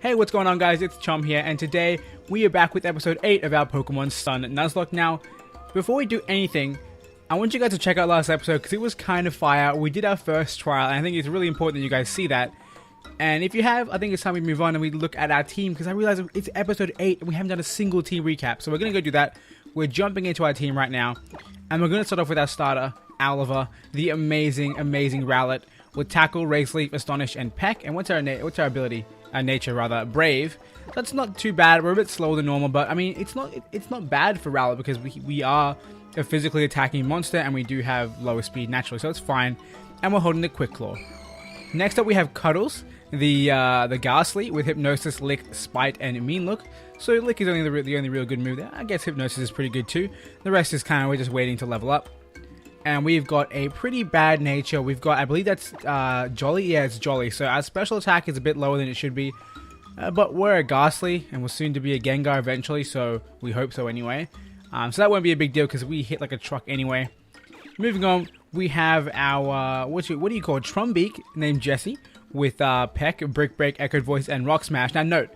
Hey, what's going on guys, it's Chum here, and today we are back with episode 8 of our Pokemon Sun Nuzlocke. Now, before we do anything, I want you guys to check out last episode because it was kind of fire. We did our first trial, and I think it's really important that you guys see that. And if you have, I think it's time we move on and we look at our team, because I realize it's episode 8 and we haven't done a single team recap. So we're going to go do that. We're jumping into our team right now, and we're going to start off with our starter, Oliver, the amazing Rowlet, with Tackle, Raise Leaf, Astonish, and Peck. And what's our ability? Nature rather, Brave. That's not too bad. We're a bit slower than normal, but I mean it's not bad for Rowlet because we are a physically attacking monster and we do have lower speed naturally, so it's fine. And we're holding the Quick Claw. Next up we have Cuddles, the Ghastly, with Hypnosis, Lick, Spite, and Mean Look. So Lick is only the only real good move there. I guess Hypnosis is pretty good too. The rest is kind of, we're just waiting to level up. And we've got a pretty bad nature. We've got, I believe that's Jolly. Yeah, it's Jolly. So our special attack is a bit lower than it should be. But we're a Ghastly, and we're soon to be a Gengar eventually, so we hope so anyway. So that won't be a big deal because we hit like a truck anyway. Moving on, we have our, what do you call it? Trumbeak, named Jessie, with Peck, Brick Break, Echoed Voice, and Rock Smash. Now note,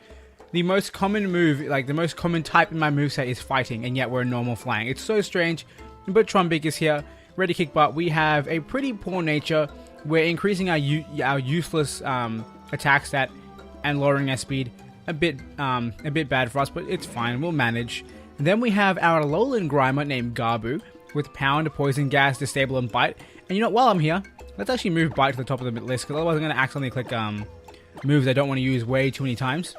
the most common move, like the most common type in my moveset is fighting, and yet we're normal flying. It's so strange, but Trumbeak is here. Ready Kick Butt. We have a pretty poor nature. We're increasing our useless attack stat and lowering our speed. A bit bad for us, but it's fine. We'll manage. And then we have our Alolan Grimer named Garbu with Pound, Poison Gas, Disable, and Bite. And you know what? While I'm here, let's actually move Bite to the top of the list, because otherwise I'm going to accidentally click moves I don't want to use way too many times.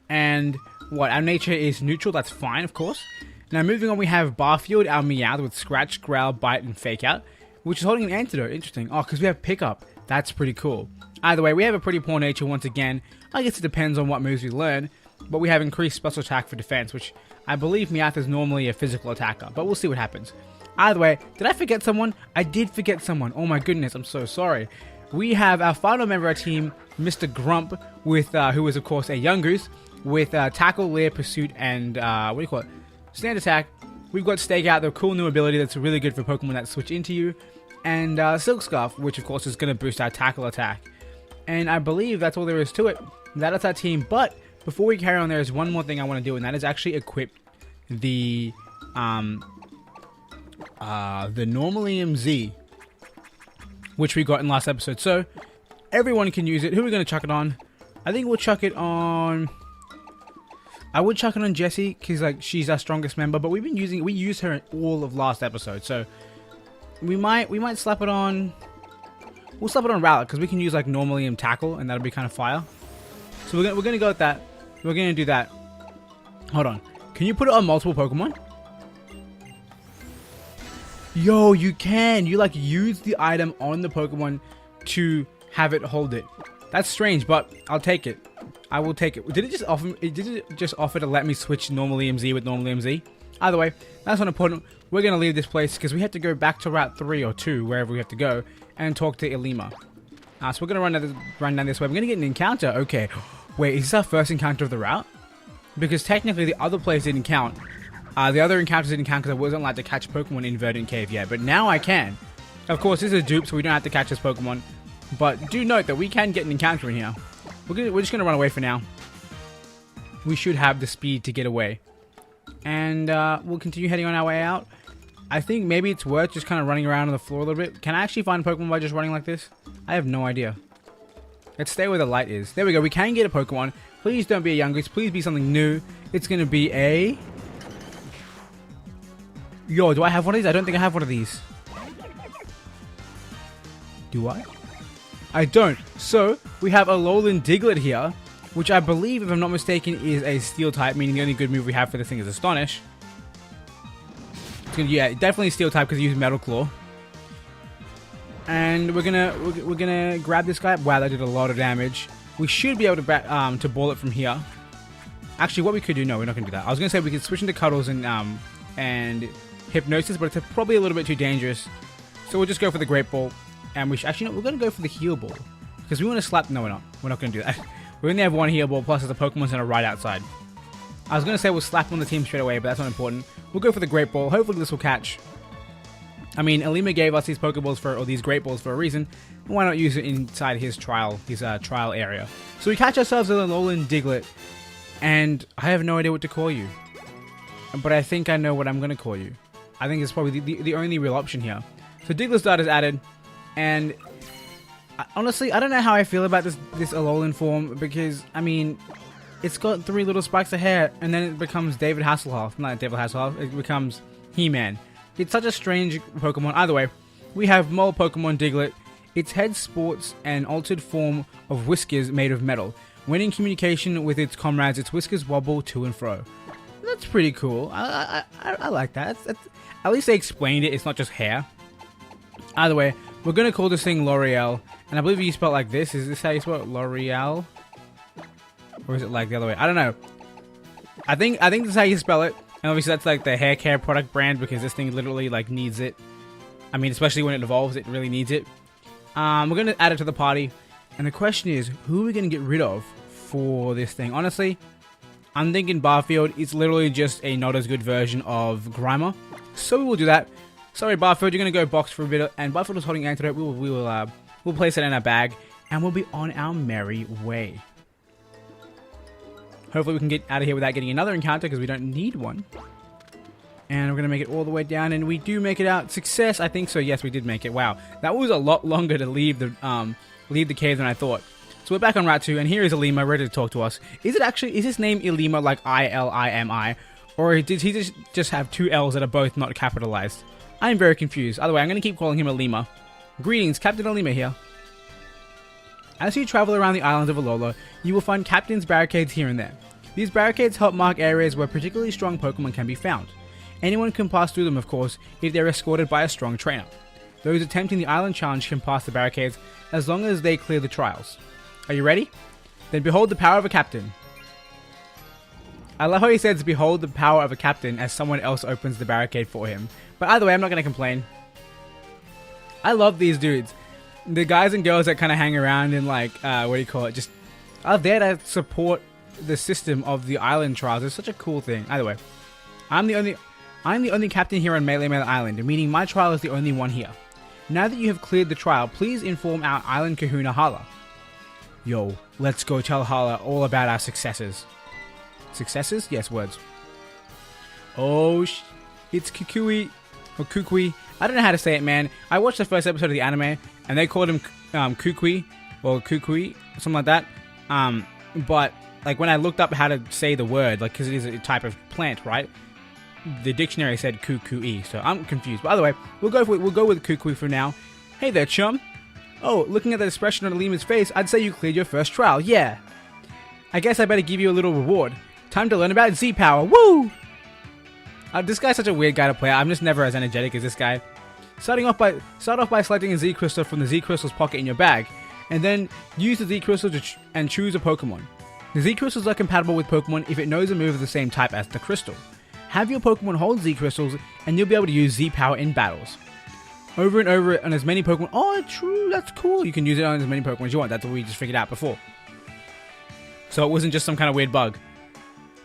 And what? Our nature is neutral. That's fine, of course. Now moving on, we have Barfield, our Meowth, with Scratch, Growl, Bite, and Fake Out, which is holding an antidote. Interesting. Oh, because we have Pickup. That's pretty cool. Either way, we have a pretty poor nature once again. I guess it depends on what moves we learn, but we have increased special attack for defense, which I believe Meowth is normally a physical attacker, but we'll see what happens. Either way, did I forget someone? I did forget someone. Oh my goodness, I'm so sorry. We have our final member of our team, Mr. Grump, with who is of course a Yungoos, with Tackle, Leer, Pursuit, and what do you call it? Stand Attack. We've got Stake Out, the cool new ability that's really good for Pokemon that switch into you. And Silk Scarf, which of course is going to boost our Tackle attack. And I believe that's all there is to it. That is our team. But before we carry on, there is one more thing I want to do, and that is actually equip the Normalium Z, which we got in last episode. So everyone can use it. Who are we going to chuck it on? I think we'll chuck it on... I would chuck it on Jessie because like she's our strongest member, but we used her in all of last episode, so we might slap it on. We'll slap it on Rowlet because we can use like Normalium Tackle, and that'll be kind of fire. So we're gonna go with that. We're gonna do that. Hold on, can you put it on multiple Pokemon? Yo, you can. You like use the item on the Pokemon to have it hold it. That's strange, but I'll take it. I will take it. Did it just offer to let me switch Normalium Z with Normalium Z? Either way, that's not important. We're going to leave this place because we have to go back to Route 3 or 2, wherever we have to go, and talk to Ilima. So we're going to run down this way. We're going to get an encounter. Okay. Wait, is this our first encounter of the route? Because technically the other place didn't count. The other encounters didn't count because I wasn't allowed to catch Pokemon in Verdant Cave yet. But now I can. Of course, this is a dupe, so we don't have to catch this Pokemon. But do note that we can get an encounter in here. We're just going to run away for now. We should have the speed to get away. And we'll continue heading on our way out. I think maybe it's worth just kind of running around on the floor a little bit. Can I actually find a Pokemon by just running like this? I have no idea. Let's stay where the light is. There we go. We can get a Pokemon. Please don't be a Yungoos. Please be something new. It's going to be a... Yo, do I have one of these? I don't think I have one of these. Do I? I don't. So, we have a Alolan Diglett here, which I believe, if I'm not mistaken, is a Steel type, meaning the only good move we have for this thing is Astonish. It's gonna, yeah, definitely Steel type because it uses Metal Claw. And we're gonna grab this guy. Wow, that did a lot of damage. We should be able to ball it from here. Actually, what we could do, no, we're not gonna do that. I was gonna say we could switch into Cuddles and Hypnosis, but it's probably a little bit too dangerous. So we'll just go for the Great Ball. And actually, no, we're going to go for the Heal Ball. Because we want to slap... No, we're not. We're not going to do that. We only have one Heal Ball, plus there's a Pokemon's on right outside. I was going to say we'll slap on the team straight away, but that's not important. We'll go for the Great Ball. Hopefully this will catch. I mean, Alima gave us these Pokeballs or these Great Balls for a reason. Why not use it inside his trial area? So we catch ourselves a Alolan Diglett, and I have no idea what to call you. But I think I know what I'm going to call you. I think it's probably the only real option here. So Diglett's Dart is added, and honestly, I don't know how I feel about this Alolan form, because, I mean, it's got 3 little spikes of hair, and then it becomes David Hasselhoff. Not David Hasselhoff, it becomes He-Man. It's such a strange Pokemon. Either way, we have Mole Pokemon Diglett. Its head sports an altered form of whiskers made of metal. When in communication with its comrades, its whiskers wobble to and fro. That's pretty cool. I like that. At least they explained it. It's not just hair. Either way, we're going to call this thing L'Oreal. And I believe you spell it like this. Is this how you spell it? L'Oreal? Or is it like the other way? I don't know. I think this is how you spell it. And obviously that's like the hair care product brand, because this thing literally like needs it. I mean, especially when it evolves, it really needs it. We're going to add it to the party. And the question is, who are we going to get rid of for this thing? Honestly, I'm thinking Barfield. It's literally just a not as good version of Grimer. So we will do that. Sorry, Barfield, you're going to go box for a bit. And Barfield is holding Antidote. We'll place it in our bag. And we'll be on our merry way. Hopefully we can get out of here without getting another encounter, because we don't need one. And we're going to make it all the way down, and we do make it out. Success, I think so. Yes, we did make it. Wow, that was a lot longer to leave the cave than I thought. So we're back on Route 2, and here is Ilima ready to talk to us. Is his name Ilima like I-L-I-M-I? Or did he just have 2 L's that are both not capitalized? I am very confused. Either way, I'm going to keep calling him Ilima. Greetings, Captain Ilima here. As you travel around the islands of Alola, you will find Captain's barricades here and there. These barricades help mark areas where particularly strong Pokemon can be found. Anyone can pass through them, of course, if they're escorted by a strong trainer. Those attempting the island challenge can pass the barricades as long as they clear the trials. Are you ready? Then behold the power of a captain. I love how he says behold the power of a captain as someone else opens the barricade for him. But either way, I'm not going to complain. I love these dudes. The guys and girls that kind of hang around and like, what do you call it, just are there to support the system of the island trials. It's such a cool thing. Either way, I'm the only captain here on Melemele Island, meaning my trial is the only one here. Now that you have cleared the trial, please inform our island kahuna Hala. Yo, let's go tell Hala all about our successes. Successes? Yes, words. Oh, it's Kukui, or Kukui. I don't know how to say it, man. I watched the first episode of the anime, and they called him Kukui, or Kukui, something like that. But like when I looked up how to say the word, like because it is a type of plant, right? The dictionary said Kukui, so I'm confused. But either way, we'll go with Kukui for now. Hey there, chum. Oh, looking at the expression on Alima's face, I'd say you cleared your first trial. Yeah. I guess I better give you a little reward. Time to learn about Z-Power. Woo! This guy's such a weird guy to play. I'm just never as energetic as this guy. Start off by selecting a Z crystal from the Z crystal's pocket in your bag, and then use the Z crystal and choose a Pokemon. The Z crystals are compatible with Pokemon if it knows a move of the same type as the crystal. Have your Pokemon hold Z crystals, and you'll be able to use Z power in battles. Over and over on as many Pokemon. Oh, true. That's cool. You can use it on as many Pokemon as you want. That's what we just figured out before. So it wasn't just some kind of weird bug.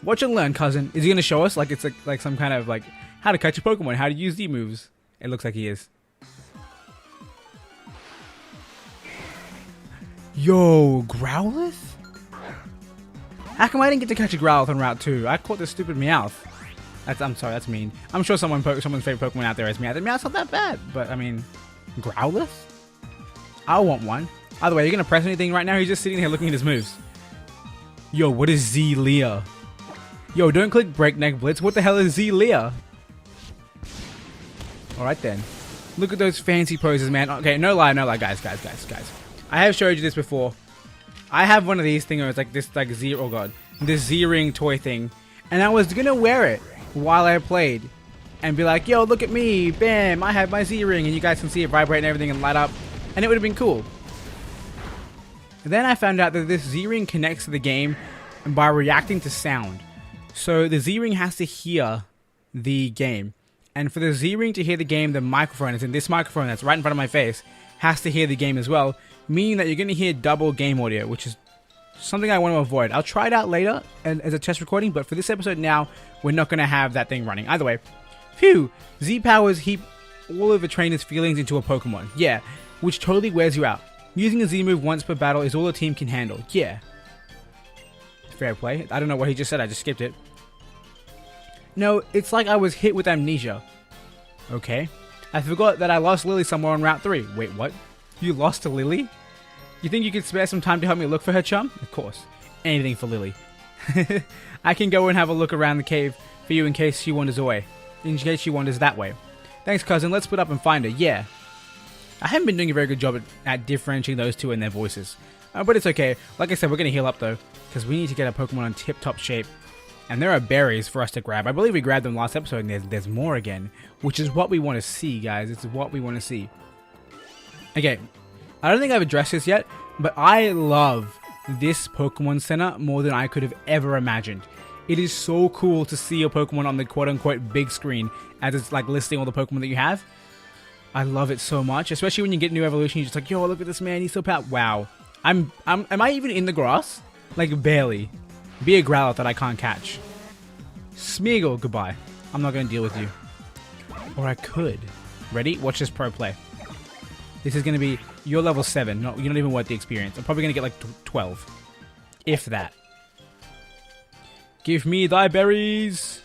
Watch and learn, cousin. Is he going to show us like it's like some kind of like how to catch a Pokemon, how to use Z moves? It looks like he is. Yo, Growlithe? How come I didn't get to catch a Growlithe on Route 2? I caught this stupid Meowth. I'm sorry, that's mean. I'm sure someone's favorite Pokemon out there is Meowth. Meowth's not that bad, but I mean, Growlithe? I want one. Either way, you're going to press anything right now? He's just sitting here looking at his moves. Yo, what is Z-Leer? Yo, don't click Breakneck Blitz. What the hell is Z-Leer? Alright then. Look at those fancy poses, man. Okay, no lie, guys. I have showed you this before. I have one of these things, like this, like this Z-Ring toy thing. And I was gonna wear it while I played. And be like, yo, look at me. Bam, I have my Z-Ring. And you guys can see it vibrate and everything and light up. And it would have been cool. And then I found out that this Z-Ring connects to the game by reacting to sound. So the Z-Ring has to hear the game. And for the Z-Ring to hear the game, the microphone, as in this microphone that's right in front of my face, has to hear the game as well. Meaning that you're going to hear double game audio, which is something I want to avoid. I'll try it out later and as a test recording, but for this episode now, we're not going to have that thing running. Either way, phew, Z-Power's heap all of a trainer's feelings into a Pokemon. Yeah, which totally wears you out. Using a Z-move once per battle is all the team can handle. Yeah. Fair play. I don't know what he just said, I just skipped it. No, it's like I was hit with amnesia. Okay. I forgot that I lost Lillie somewhere on Route 3. Wait, what? You lost to Lillie? You think you could spare some time to help me look for her, Chum? Of course. Anything for Lillie. I can go and have a look around the cave for you in case she wanders away. In case she wanders that way. Thanks, cousin. Let's split up and find her. Yeah. I haven't been doing a very good job at differentiating those two and their voices. But it's okay. Like I said, we're going to heal up though. Because we need to get our Pokemon on tip-top shape. And there are berries for us to grab. I believe we grabbed them last episode and there's more again. Which is what we want to see, guys. It's what we want to see. Okay. I don't think I've addressed this yet. But I love this Pokemon Center more than I could have ever imagined. It is so cool to see your Pokemon on the quote-unquote big screen. As it's like listing all the Pokemon that you have. I love it so much. Especially when you get new evolution. You're just like, yo, look at this man. He's so powerful. Wow. Am I even in the grass? Like, barely. Be a Growlithe that I can't catch. Smeagol, goodbye. I'm not going to deal with you. Or I could. Ready? Watch this pro play. This is going to be... You're level 7. No, you're not even worth the experience. I'm probably going to get like 12. If that. Give me thy berries.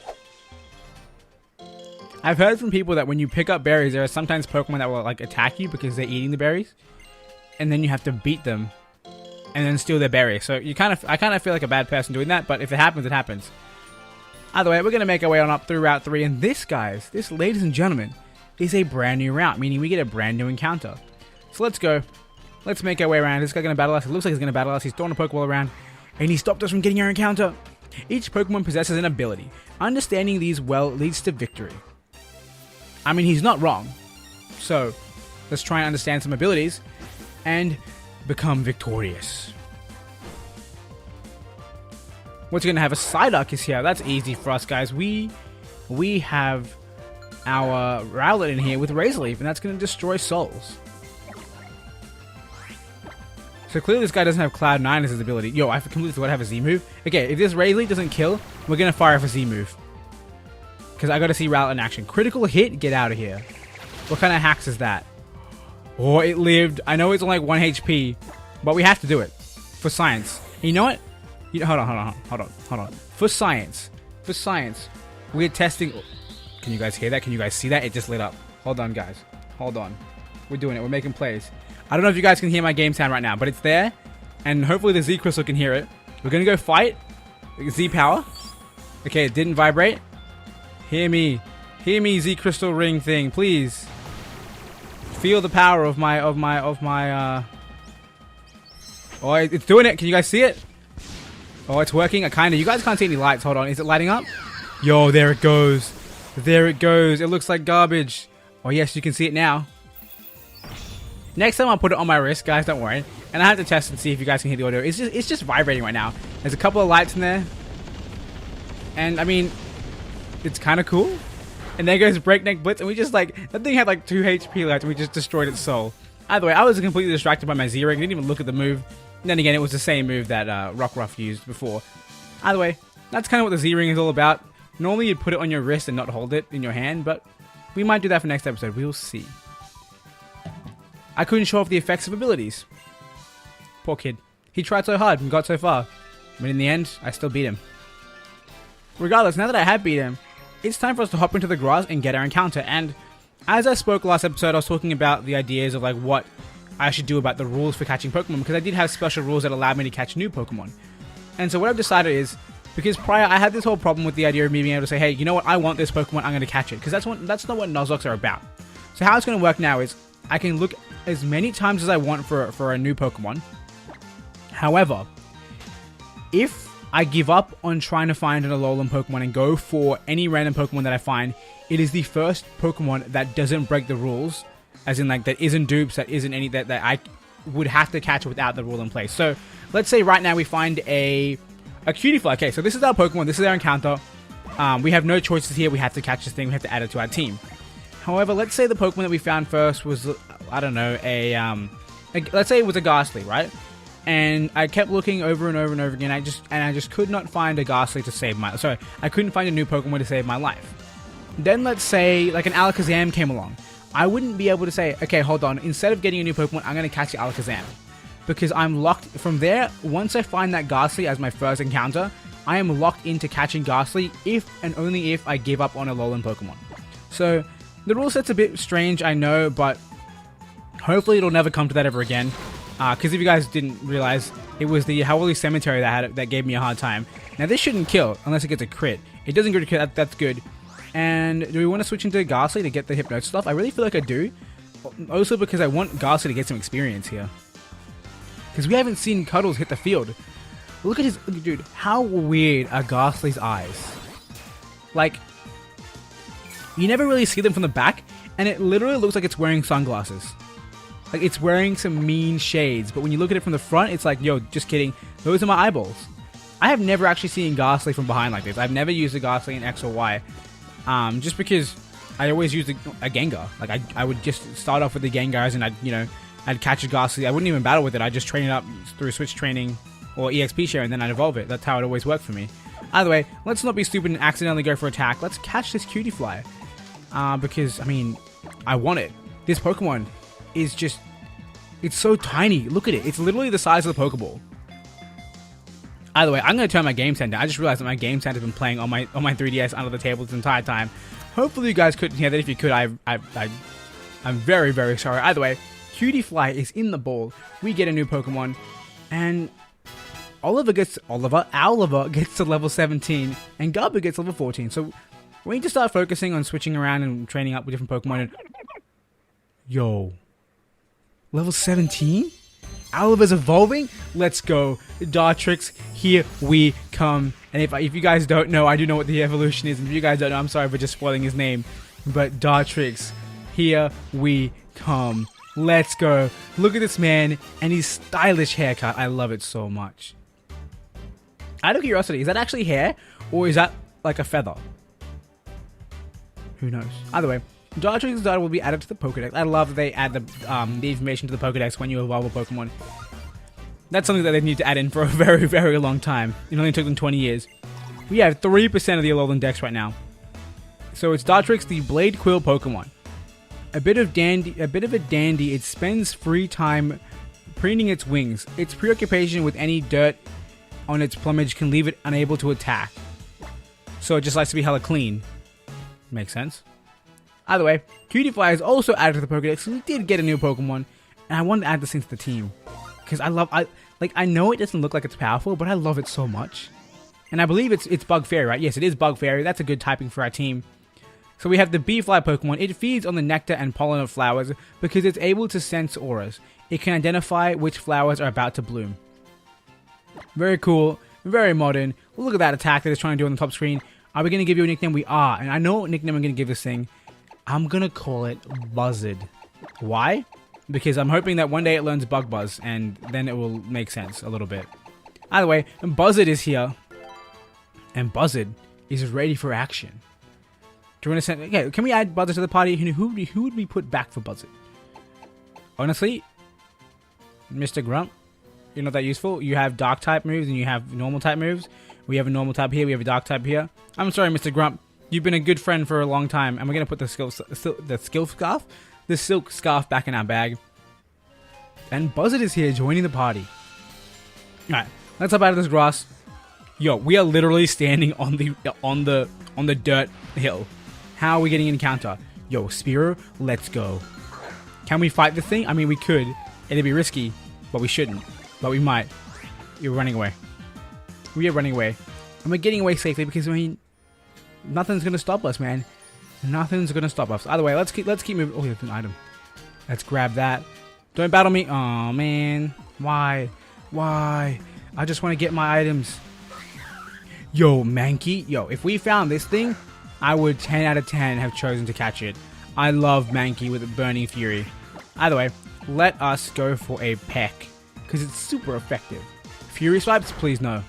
I've heard from people that when you pick up berries, there are sometimes Pokemon that will like attack you because they're eating the berries. And then you have to beat them. And then steal their berries. So I kind of feel like a bad person doing that. But if it happens, it happens. Either way, we're going to make our way on up through Route 3. And this, guys, this, ladies and gentlemen, is a brand new route. Meaning we get a brand new encounter. So let's go. Let's make our way around. Is this guy going to battle us? It looks like he's going to battle us. He's throwing a Pokeball around. And he stopped us from getting our encounter. Each Pokemon possesses an ability. Understanding these well leads to victory. I mean, he's not wrong. So, let's try and understand some abilities. And become victorious. What's going to have a Psyduck is here. That's easy for us, guys. We have our Rowlet in here with Razor Leaf, and that's going to destroy souls. So clearly this guy doesn't have Cloud9 as his ability. Yo, I completely forgot to have a Z-move. Okay, if this Razor Leaf doesn't kill, we're going to fire off a Z-move. Because I got to see Rowlet in action. Critical hit? Get out of here. What kind of hacks is that? Oh, it lived. I know it's only like 1 HP, but we have to do it. For science. And you know what? Hold on. For science, we're testing... Can you guys hear that? Can you guys see that? It just lit up. Hold on, guys. Hold on. We're doing it. We're making plays. I don't know if you guys can hear my game sound right now, but it's there. And hopefully the Z Crystal can hear it. We're going to go fight. Z Power. Okay, it didn't vibrate. Hear me. Hear me, Z Crystal ring thing, please. Feel the power of my Oh, it's doing it. Can you guys see it? Oh, it's working. You guys can't see any lights. Hold on. Is it lighting up? Yo, there it goes. There it goes. It looks like garbage. Oh, yes, you can see it now. Next time I'll put it on my wrist, guys. Don't worry. And I have to test and see if you guys can hear the audio. It's just vibrating right now. There's a couple of lights in there. And, I mean, it's kind of cool. And there goes Breakneck Blitz. And we just, like, that thing had, like, 2 HP left. And we just destroyed its soul. Either way, I was completely distracted by my Z-Ring. Didn't even look at the move. And then again, it was the same move that Rockruff used before. Either way, that's kind of what the Z-Ring is all about. Normally, you'd put it on your wrist and not hold it in your hand. But we might do that for next episode. We'll see. I couldn't show off the effects of abilities. Poor kid. He tried so hard and got so far. But in the end, I still beat him. Regardless, now that I have beat him, it's time for us to hop into the grass and get our encounter. And as I spoke last episode, I was talking about the ideas of like what I should do about the rules for catching Pokemon, because I did have special rules that allowed me to catch new Pokemon. And so what I've decided is, because prior I had this whole problem with the idea of me being able to say, hey, you know what, I want this Pokemon, I'm going to catch it. Because that's not what Nuzlocke are about. So how it's going to work now is, I can look as many times as I want for a new Pokemon. However, if I give up on trying to find an Alolan Pokemon and go for any random Pokemon that I find, it is the first Pokemon that doesn't break the rules. As in, like, that isn't dupes, that isn't any that I would have to catch without the rule in place. So, let's say right now we find a Cutiefly. Okay, so this is our Pokemon, this is our encounter. We have no choices here, we have to catch this thing, we have to add it to our team. However, let's say the Pokemon that we found first was, I don't know, let's say it was a Ghastly, right? And I kept looking over and over and over again, I just could not find a Ghastly to save my... Sorry, I couldn't find a new Pokemon to save my life. Then let's say, like, an Alakazam came along. I wouldn't be able to say, okay, hold on, instead of getting a new Pokemon, I'm going to catch the Alakazam. Because I'm locked from there. Once I find that Ghastly as my first encounter, I am locked into catching Ghastly if and only if I give up on a Alolan Pokemon. So the rule set's a bit strange, I know, but hopefully it'll never come to that ever again. Because if you guys didn't realize, it was the Howley Cemetery that gave me a hard time. Now this shouldn't kill unless it gets a crit. It doesn't get a crit, that's good. And do we want to switch into Ghastly to get the Hypnosis stuff? I really feel like I do. Also because I want Ghastly to get some experience here. Because we haven't seen Cuddles hit the field. Look at his... Dude, how weird are Ghastly's eyes? Like, you never really see them from the back, and it literally looks like it's wearing sunglasses. Like, it's wearing some mean shades, but when you look at it from the front, it's like, yo, just kidding. Those are my eyeballs. I have never actually seen Ghastly from behind like this. I've never used a Ghastly in X or Y. Just because I always used a Gengar. Like, I would just start off with the Gengars, and I'd catch a Ghastly. I wouldn't even battle with it. I'd just train it up through Switch training or EXP share, and then I'd evolve it. That's how it always worked for me. Either way, let's not be stupid and accidentally go for attack. Let's catch this Cutie Fly. Because, I mean, I want it. This Pokemon is just... It's so tiny. Look at it. It's literally the size of the Pokeball. Either way, I'm going to turn my game center. I just realized that my game center has been playing on my 3DS under the table this entire time. Hopefully you guys couldn't hear that. If you could, I'm very, very sorry. Either way, Cutie Fly is in the ball. We get a new Pokemon, and Oliver gets to level 17, and Garber gets level 14. So we need to start focusing on switching around and training up with different Pokemon. And yo, level 17? Oliver's evolving? Let's go. Dartrix, here we come. And if you guys don't know, I do know what the evolution is. And if you guys don't know, I'm sorry for just spoiling his name. But Dartrix, here we come. Let's go. Look at this man and his stylish haircut. I love it so much. Out of curiosity, is that actually hair? Or is that like a feather? Who knows? Either way, Dartrix's data will be added to the Pokedex. I love that they add the information to the Pokedex when you evolve a Pokemon. That's something that they need to add in for a very, very long time. It only took them 20 years. We have 3% of the Alolan Dex right now. So it's Dartrix, the Blade Quill Pokemon. A bit of a dandy, it spends free time preening its wings. Its preoccupation with any dirt on its plumage can leave it unable to attack. So it just likes to be hella clean. Makes sense. Either way, Cutie Fly is also added to the Pokedex, so we did get a new Pokemon, and I wanted to add this into the team. Because I know it doesn't look like it's powerful, but I love it so much. And I believe it's Bug Fairy, right? Yes, it is Bug Fairy. That's a good typing for our team. So we have the Bee Fly Pokemon. It feeds on the nectar and pollen of flowers because it's able to sense auras. It can identify which flowers are about to bloom. Very cool, very modern. Look at that attack that it's trying to do on the top screen. Are we going to give you a nickname? We are. And I know what nickname I'm going to give this thing. I'm going to call it Buzzard. Why? Because I'm hoping that one day it learns Bug Buzz, and then it will make sense a little bit. Either way, Buzzard is here. And Buzzard is ready for action. Do you want to send... Okay, can we add Buzzard to the party? Who would we put back for Buzzard? Honestly, Mr. Grump, you're not that useful. You have Dark type moves and you have normal type moves. We have a normal type here. We have a Dark type here. I'm sorry, Mr. Grump. You've been a good friend for a long time, and we're gonna put the silk scarf back in our bag. And Buzzard is here, joining the party. All right, let's hop out of this grass. Yo, we are literally standing on the dirt hill. How are we getting an encounter? Yo, Spearow, let's go. Can we fight this thing? I mean, we could. It'd be risky, but we shouldn't. But we might. You're running away. We are running away, and we're getting away safely because I mean. Nothing's gonna stop us, man. Nothing's gonna stop us. Either way, let's keep moving. Oh, there's an item. Let's grab that. Don't battle me. Oh man, why? I just want to get my items. Yo, Mankey. Yo, if we found this thing, I would 10 out of 10 have chosen to catch it. I love Mankey with a burning fury. Either way, let us go for a peck because it's super effective. Fury swipes, please no.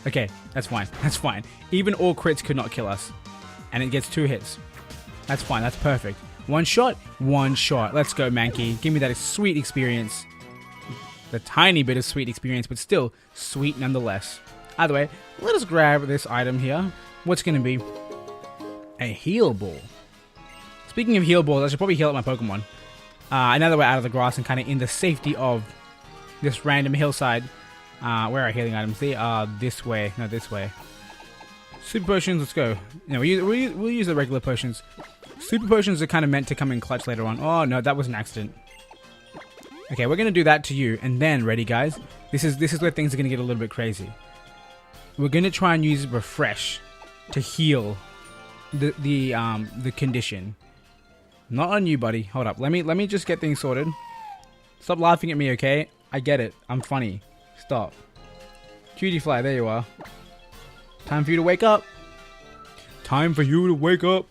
Okay, that's fine. That's fine. Even all crits could not kill us. And it gets 2 hits. That's fine. That's perfect. One shot. Let's go, Mankey. Give me that sweet experience. The tiny bit of sweet experience, but still sweet nonetheless. Either way, let us grab this item here. What's going to be? A heal ball. Speaking of heal balls, I should probably heal up my Pokemon. Now that we're out of the grass and kind of in the safety of this random hillside. Where are healing items? They are this way. No, this way. Super potions, let's go. No, we'll use the regular potions. Super potions are kind of meant to come in clutch later on. Oh, no, that was an accident. Okay, we're going to do that to you. And then, ready, guys? This is where things are going to get a little bit crazy. We're going to try and use Refresh to heal the condition. Not on you, buddy. Hold up. Let me just get things sorted. Stop laughing at me, okay? I get it. I'm funny. Stop. Cutie Fly, there you are. Time for you to wake up. Time for you to wake up.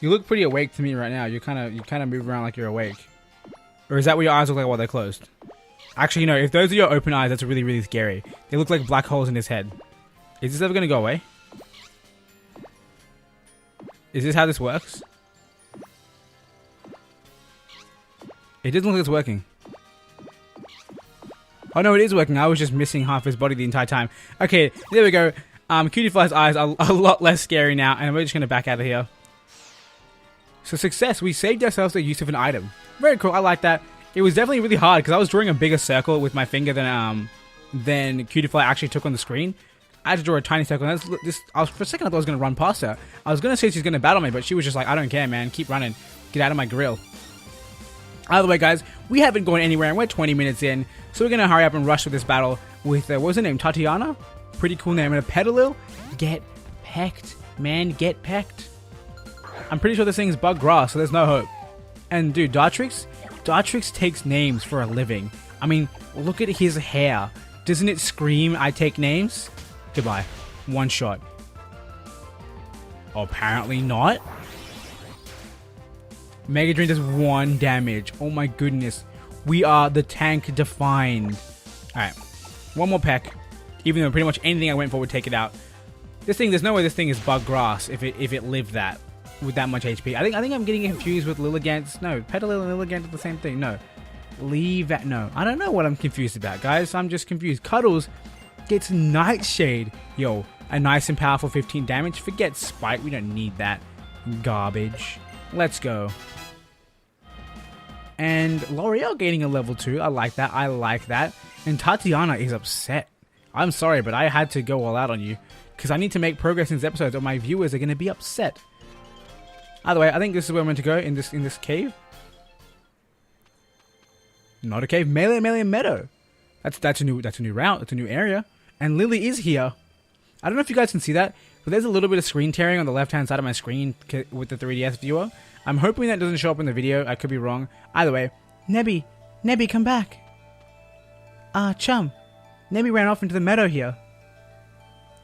You look pretty awake to me right now. You kind of move around like you're awake. Or is that what your eyes look like while they're closed? Actually, no. If those are your open eyes, that's really, really scary. They look like black holes in his head. Is this ever going to go away? Is this how this works? It doesn't look like it's working. Oh no, it is working. I was just missing half his body the entire time. Okay, there we go. Cutie Fly's eyes are a lot less scary now, and we're just going to back out of here. So success, we saved ourselves the use of an item. Very cool, I like that. It was definitely really hard, because I was drawing a bigger circle with my finger than Cutie Fly actually took on the screen. I had to draw a tiny circle, and for a second I thought I was going to run past her. I was going to say she's going to battle me, but she was just like, I don't care, man. Keep running. Get out of my grill. Either way, guys, we haven't gone anywhere, and we're 20 minutes in, so we're going to hurry up and rush for this battle with, what was her name, Tatiana? Pretty cool name. And a Petalil? Get pecked, man, get pecked. I'm pretty sure this thing's bug grass, so there's no hope. And dude, Dartrix takes names for a living. I mean, look at his hair. Doesn't it scream, I take names? Goodbye. One shot. Apparently not. Mega Drain does 1 damage. Oh my goodness. We are the tank defined. Alright. One more peck. Even though pretty much anything I went for would take it out. This thing, there's no way this thing is bug grass if it lived that. With that much HP. I think I'm getting confused with Lilligant's. No, Petalil and Lilligant are the same thing. No. Leave that. No. I don't know what I'm confused about, guys. I'm just confused. Cuddles gets Nightshade. Yo, a nice and powerful 15 damage. Forget Spike. We don't need that garbage. Let's go. And L'Oreal gaining a level 2. I like that. I like that. And Tatiana is upset. I'm sorry, but I had to go all out on you. Because I need to make progress in this episode or my viewers are going to be upset. Either way, I think this is where I'm meant to go in this cave. Not a cave. Melemele Meadow. That's a new route. It's a new area. And Lillie is here. I don't know if you guys can see that, but there's a little bit of screen tearing on the left-hand side of my screen with the 3DS viewer. I'm hoping that doesn't show up in the video. I could be wrong. Either way, Nebby, come back. Chum. Nebby ran off into the meadow here.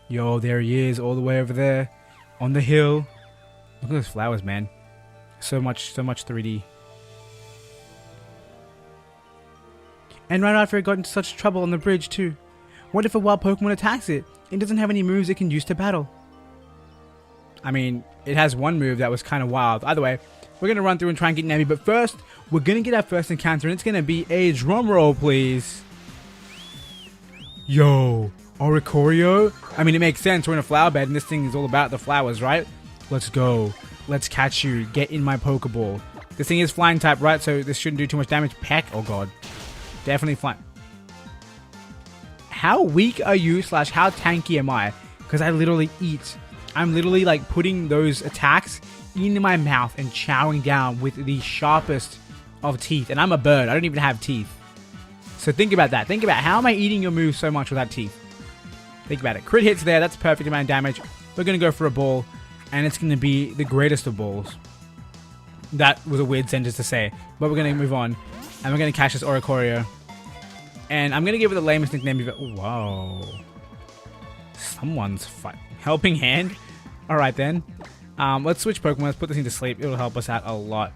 Yo, there he is, all the way over there, on the hill. Look at those flowers, man. So much 3D. And right after it got into such trouble on the bridge too. What if a wild Pokemon attacks it? It doesn't have any moves it can use to battle. I mean, it has one move that was kind of wild. Either way, we're going to run through and try and get Nebby. But first, we're going to get our first encounter. And it's going to be a drum roll, please. Yo, Oricorio? I mean, it makes sense. We're in a flower bed and this thing is all about the flowers, right? Let's go. Let's catch you. Get in my Pokeball. This thing is flying type, right? So this shouldn't do too much damage. Peck. Oh, God. Definitely flying. How weak are you / how tanky am I? Because I literally eat. I'm literally like putting those attacks into my mouth and chowing down with the sharpest of teeth. And I'm a bird. I don't even have teeth. So think about that. Think about how am I eating your moves so much without teeth? Think about it. Crit hits there. That's perfect amount of damage. We're going to go for a ball. And it's going to be the greatest of balls. That was a weird sentence to say. But we're going to move on. And we're going to catch this Oricorio. And I'm going to give it the lamest nickname you've ever... Whoa. Someone's helping hand. Alright then. Let's switch Pokemon. Let's put this thing to sleep. It'll help us out a lot.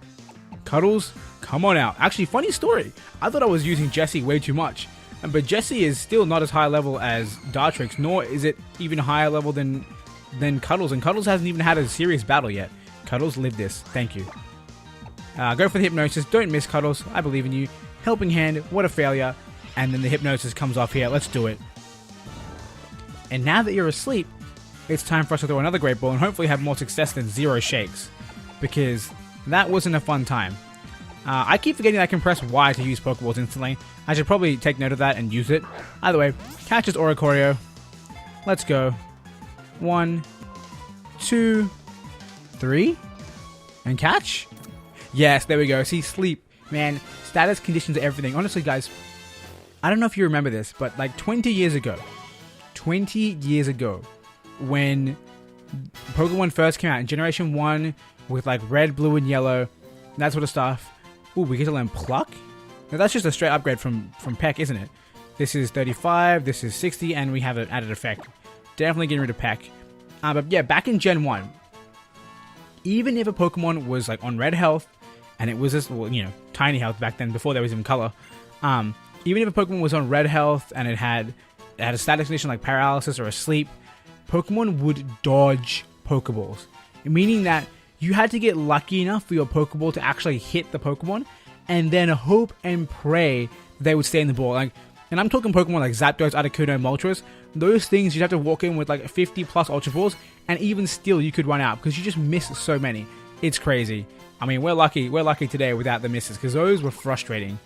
Cuddles, come on out. Actually, funny story. I thought I was using Jessie way too much. But Jessie is still not as high level as Dartrix. Nor is it even higher level than Cuddles. And Cuddles hasn't even had a serious battle yet. Cuddles, live this. Thank you. Go for the Hypnosis. Don't miss, Cuddles. I believe in you. Helping Hand. What a failure. And then the Hypnosis comes off here. Let's do it. And now that you're asleep, it's time for us to throw another Great Ball and hopefully have more success than 0 shakes. because that wasn't a fun time. I keep forgetting that I can press Y to use Pokeballs instantly. I should probably take note of that and use it. Either way, catches Oricorio. Let's go. 1, 2, 3, and catch. Yes, there we go. See, sleep. Man, status conditions everything. Honestly, guys, I don't know if you remember this, but like 20 years ago, when Pokemon first came out in Generation 1 with like red, blue, and yellow, that sort of stuff. Ooh, we get to learn Pluck? Now, that's just a straight upgrade from Peck, isn't it? This is 35, this is 60, and we have an added effect. Definitely getting rid of Peck. But yeah, back in Gen 1, even if a Pokemon was like on red health, and it was just, well, you know, tiny health back then, before there was even color, even if a Pokemon was on red health and it had a status condition like paralysis or asleep, Pokemon would dodge Pokeballs. Meaning that you had to get lucky enough for your Pokeball to actually hit the Pokemon, and then hope and pray they would stay in the ball. Like, and I'm talking Pokemon like Zapdos, Articuno, Moltres. Those things you'd have to walk in with like 50 plus Ultra Balls, and even still you could run out because you just miss so many. It's crazy. I mean, we're lucky today without the misses, because those were frustrating.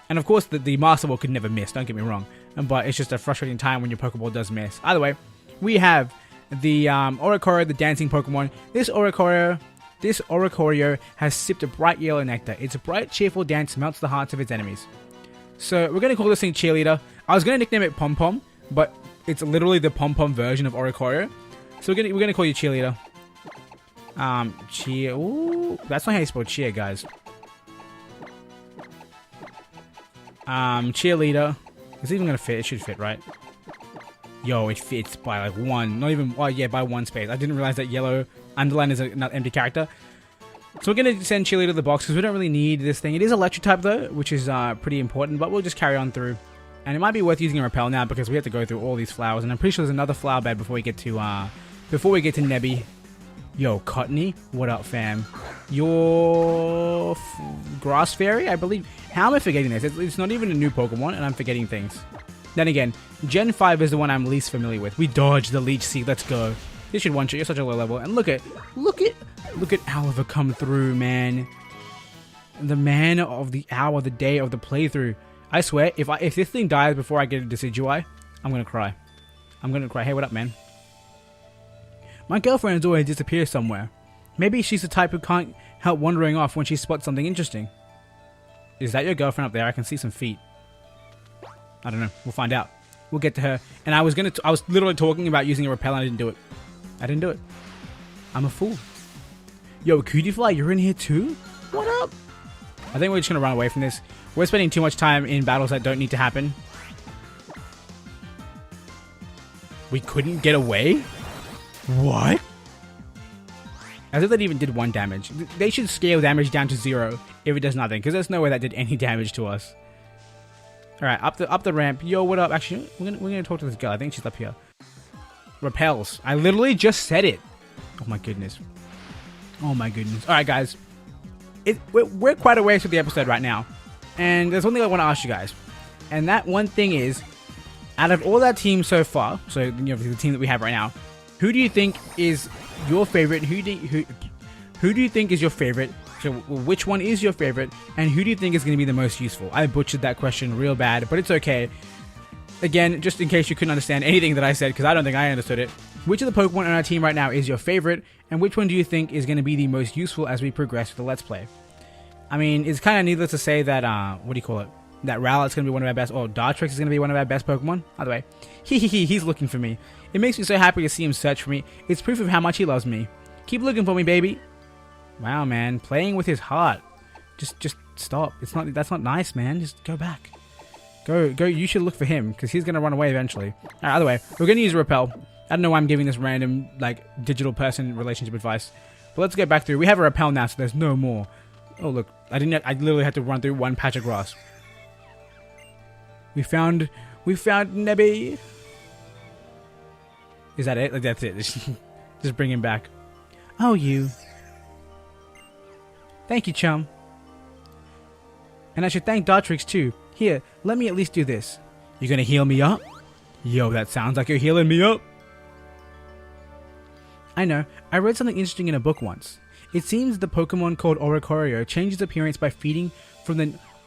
And of course, the Master Ball could never miss, don't get me wrong. But it's just a frustrating time when your Pokeball does miss. Either way, we have the Oricorio, the dancing Pokemon. This Oricorio has sipped a bright yellow nectar. Its bright, cheerful dance melts the hearts of its enemies. So we're going to call this thing Cheerleader. I was going to nickname it Pom Pom, but it's literally the Pom Pom version of Oricorio. So we're going to call you Cheerleader. Cheer. Ooh, that's not how you spell cheer, guys. Cheerleader. Is it even gonna fit? It should fit, right? Yo, it fits by like one. Not even. Oh yeah, by one space. I didn't realize that yellow underline is an empty character. So we're gonna send Cheerleader to the box because we don't really need this thing. It is electric type though, which is pretty important. But we'll just carry on through. And it might be worth using a repel now because we have to go through all these flowers. And I'm pretty sure there's another flower bed before we get to Nebby. Yo, Cottony, what up, fam? Your Grass Fairy, I believe. How am I forgetting this? It's not even a new Pokemon, and I'm forgetting things. Then again, Gen 5 is the one I'm least familiar with. We dodged the Leech Seed. Let's go. This should one-shot. You're such a low level. And look at Oliver come through, man. The man of the hour, the day of the playthrough. I swear, if this thing dies before I get a Decidueye, I'm gonna cry. Hey, what up, man? My girlfriend always disappears somewhere. Maybe she's the type who can't help wandering off when she spots something interesting. Is that your girlfriend up there? I can see some feet. I don't know. We'll find out. We'll get to her. And I was literally talking about using a repel and I didn't do it. I'm a fool. Yo, Cutiefly, you're in here too? What up? I think we're just gonna run away from this. We're spending too much time in battles that don't need to happen. We couldn't get away? What? As if that even did 1 damage. They should scale damage down to 0 if it does nothing, because there's no way that did any damage to us. Alright, up the ramp. Yo, what up? Actually, we're gonna talk to this girl. I think she's up here. Repels. I literally just said it. Oh my goodness. Alright, guys. We're quite a ways through the episode right now. And there's one thing I want to ask you guys. And that one thing is, out of all that team so far, so you know, the team that we have right now, who do you think is your favorite? Who do you think is your favorite? So which one is your favorite? And who do you think is going to be the most useful? I butchered that question real bad, but it's okay. Again, just in case you couldn't understand anything that I said, because I don't think I understood it. Which of the Pokemon on our team right now is your favorite? And which one do you think is going to be the most useful as we progress with the Let's Play? I mean, it's kind of needless to say that, that Rowlet's going to be one of our best, or Dartrix is going to be one of our best Pokemon. Either way, he's looking for me. It makes me so happy to see him search for me. It's proof of how much he loves me. Keep looking for me, baby. Wow, man, playing with his heart. Just stop. That's not nice, man. Just go back. Go. You should look for him because he's going to run away eventually. All right, either way, we're going to use a repel. I don't know why I'm giving this random like digital person relationship advice, but let's get back through. We have a repel now, so there's no more. Oh look, I literally had to run through one patch of grass. We found Nebby. Is that it? Like, that's it. Just bring him back. Oh, you. Thank you, Chum. And I should thank Dartrix too. Here, let me at least do this. You gonna heal me up? Yo, that sounds like you're healing me up. I know. I read something interesting in a book once. It seems the Pokemon called Oricorio changes appearance by feeding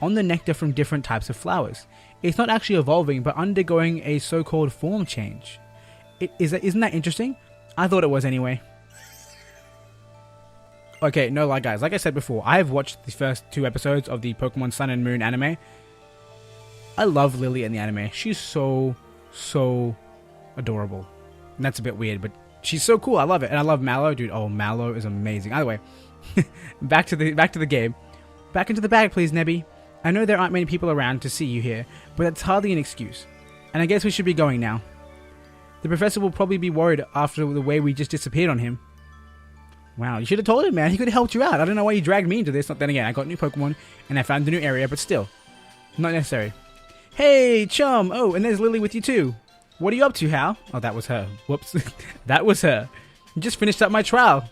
on the nectar from different types of flowers. It's not actually evolving, but undergoing a so-called form change. Isn't that interesting? I thought it was anyway. Okay, no lie guys, like I said before, I have watched the first 2 episodes of the Pokemon Sun and Moon anime. I love Lillie in the anime. She's so adorable. And that's a bit weird, but she's so cool. I love it. And I love Mallow, dude. Oh, Mallow is amazing. Either way, back to the game. Back into the bag, please, Nebby. I know there aren't many people around to see you here, but that's hardly an excuse. And I guess we should be going now. The professor will probably be worried after the way we just disappeared on him. Wow, you should have told him, man. He could have helped you out. I don't know why you dragged me into this. Then again, I got new Pokemon, and I found a new area, but still. Not necessary. Hey, Chum! Oh, and there's Lillie with you too. What are you up to, Hal? Oh, that was her. Whoops. That was her. Just finished up my trial.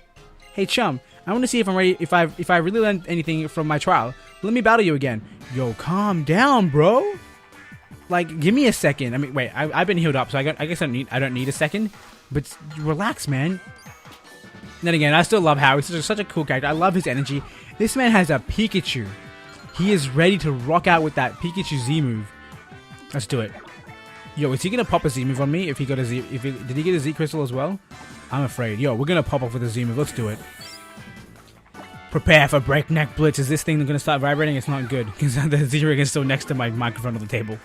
Hey, Chum. I want to see if I'm ready. If I really learned anything from my trial. Let me battle you again. Yo, calm down, bro. Like, give me a second. I mean, wait. I've been healed up, so I guess I don't need a second. But relax, man. And then again, I still love Hal. He's such a cool character. I love his energy. This man has a Pikachu. He is ready to rock out with that Pikachu Z move. Let's do it. Yo, is he gonna pop a Z move on me? If he got a Z, did he get a Z crystal as well? I'm afraid. Yo, we're gonna pop off with a Z move. Let's do it. Prepare for breakneck blitz. Is this thing gonna start vibrating? It's not good because the Z-Ring is still next to my microphone on the table.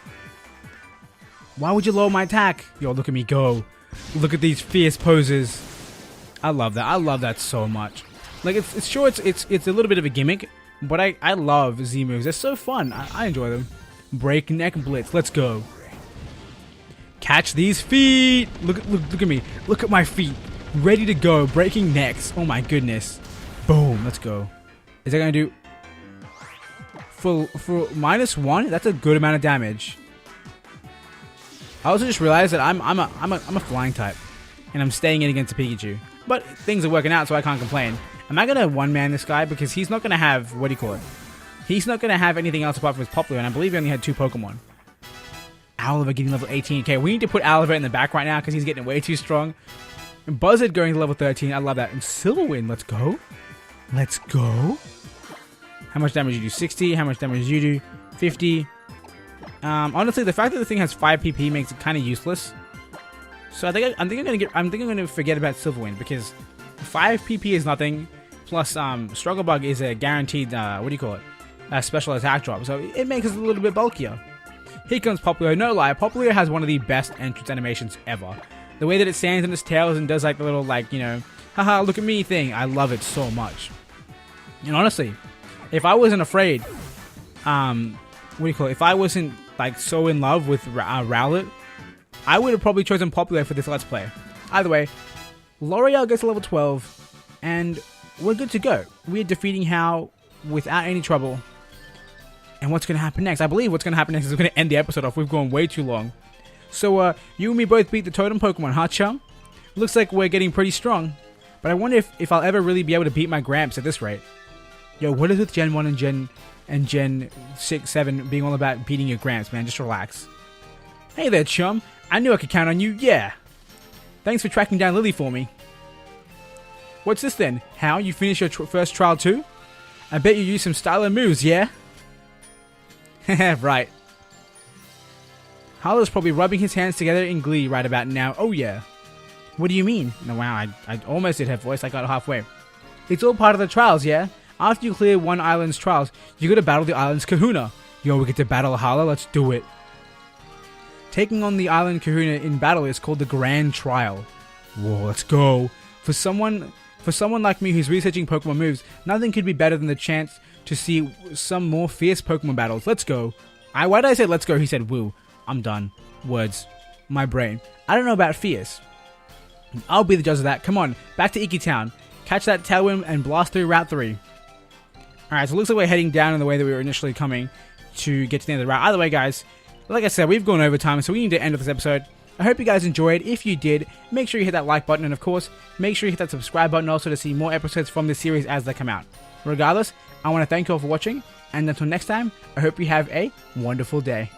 Why would you lower my attack? Yo, look at me go. Look at these fierce poses. I love that. I love that so much. Like it's sure it's a little bit of a gimmick, but I love Z moves. They're so fun. I enjoy them. Breakneck blitz. Let's go. Catch these feet. Look at me. Look at my feet. Ready to go. Breaking necks. Oh my goodness. Boom. Let's go. Is that gonna do for -1? That's a good amount of damage. I also just realized that I'm a flying type, and I'm staying in against a Pikachu. But things are working out, so I can't complain. Am I gonna one-man this guy? Because he's not gonna have, what do you call it? He's not gonna have anything else apart from his Popular, and I believe he only had 2 Pokemon. Oliver getting level 18. Okay, we need to put Oliver in the back right now because he's getting way too strong. And Buzzard going to level 13. I love that. And Silverwind, let's go. Let's go. How much damage you do? 60. How much damage you do? 50. Honestly, the fact that the thing has 5 PP makes it kind of useless. So I think I'm gonna forget about Silverwind because 5 PP is nothing. Plus, Struggle Bug is a guaranteed what do you call it? A special attack drop. So it makes us a little bit bulkier. Here comes Popular. No lie, Popular has one of the best entrance animations ever. The way that it stands on its tails and does like the little like haha look at me thing. I love it so much. And honestly, if I wasn't afraid, what do you call it? If I wasn't like so in love with Rowlet, I would have probably chosen Popular for this Let's Play. Either way, L'Oreal gets to level 12, and we're good to go. We're defeating Hal without any trouble. And what's going to happen next? I believe what's going to happen next is we're going to end the episode off. We've gone way too long. So, you and me both beat the Totem Pokemon, huh, Chum? Looks like we're getting pretty strong. But I wonder if I'll ever really be able to beat my Gramps at this rate. Yo, what is with Gen 1 and Gen 6, 7 being all about beating your Gramps, man? Just relax. Hey there, Chum. I knew I could count on you, yeah. Thanks for tracking down Lillie for me. What's this then? How? You finished your first trial too? I bet you used some styler moves, yeah? Right. Harlow's probably rubbing his hands together in glee right about now. Oh yeah. What do you mean? No, wow, I almost did her voice. I got halfway. It's all part of the trials, yeah? After you clear one island's trials, you gotta battle the island's kahuna. Yo, we get to battle Harlow? Let's do it. Taking on the island kahuna in battle is called the Grand Trial. Whoa, let's go. For someone like me who's researching Pokemon moves, nothing could be better than the chance to see some more fierce Pokemon battles. Let's go. Why did I say let's go? He said woo. I'm done. Words. My brain. I don't know about fierce. I'll be the judge of that. Come on, back to Iki Town. Catch that tailwind and blast through Route 3. Alright, so it looks like we're heading down in the way that we were initially coming to get to the end of the route. Either way, guys, like I said, we've gone over time, so we need to end this episode. I hope you guys enjoyed. If you did, make sure you hit that like button, and of course, make sure you hit that subscribe button also to see more episodes from this series as they come out. Regardless, I want to thank you all for watching, and until next time, I hope you have a wonderful day.